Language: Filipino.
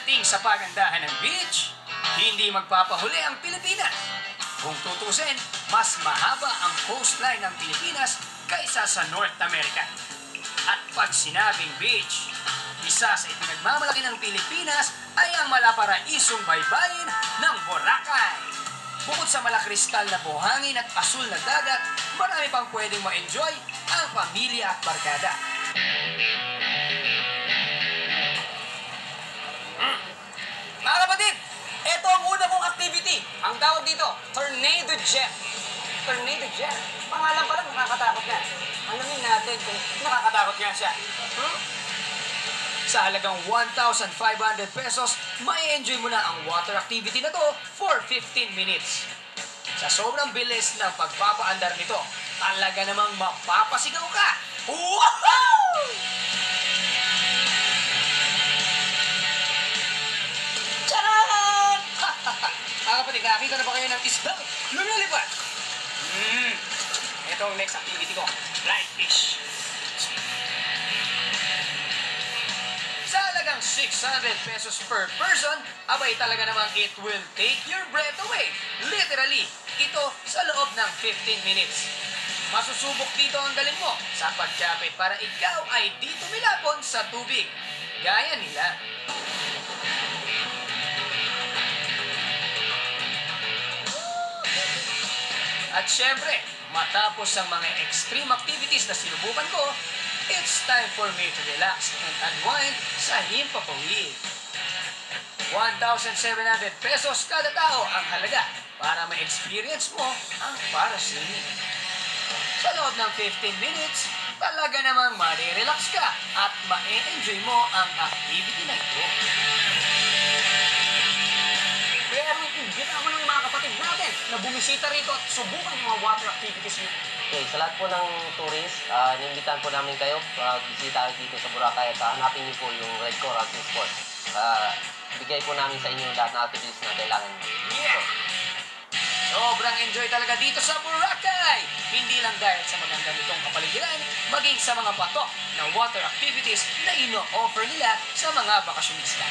Pagdating sa pagandahan ng beach, hindi magpapahuli ang Pilipinas. Kung tutusin, mas mahaba ang coastline ng Pilipinas kaysa sa North America. At pag sinabing beach, isa sa ipinagmamalaki ng Pilipinas ay ang malaparaisong baybayin ng Boracay. Bukod sa malakristal na buhangin at asul na dagat, marami pang pwedeng ma-enjoy ang pamilya at barkada. Mga kapatid, ito ang una kong activity. Ang tawag dito, Tornado Jet. Tornado Jet. Pangalan pa lang, nakakatakot nga. Alamin natin kung nakakatakot nga siya. Sa halagang 1,500 pesos, mai-enjoy mo na ang water activity na to for 15 minutes. Sa sobrang bilis ng pagpapaandar nito, talaga namang mapapasigaw ka. Woohoo! Charan! Mga kapatid, nakakita na ba kayo ng isda? Lumilipad! Ito ang next activity ko, fly fish. Sa halagang 600 pesos per person, abay talaga namang it will take your breath away. Literally, ito sa loob ng 15 minutes. Masusubok dito ang galing mo sa pagkapit para ikaw ay di tumilapon sa tubig. Gaya nila. At syempre, matapos ang mga extreme activities na sinubukan ko, it's time for me to relax and unwind sa himpapawid. 1,700 pesos kada tao ang halaga para ma-experience mo ang parasailing. Sa loob ng 15 minutes, talaga namang marirelax ka at ma-enjoy mo ang activity na ito. Kaya imbita mo ng mga kapatid natin na bumisita rito at subukan yung mga water activities niyo. Okay, sa lahat po ng tourist, niimbitahan po namin kayo bisita dito sa Boracay at hanapin niyo po yung Red Coral Sea Sports. Bigay po namin sa inyo lahat ng activities na kailangan niyo. Yeah! Sobrang enjoy talaga dito sa Boracay! Hindi lang dahil sa maganda nitong kapaligiran, maging sa mga patok na water activities na ino-offer nila sa mga bakasyonista.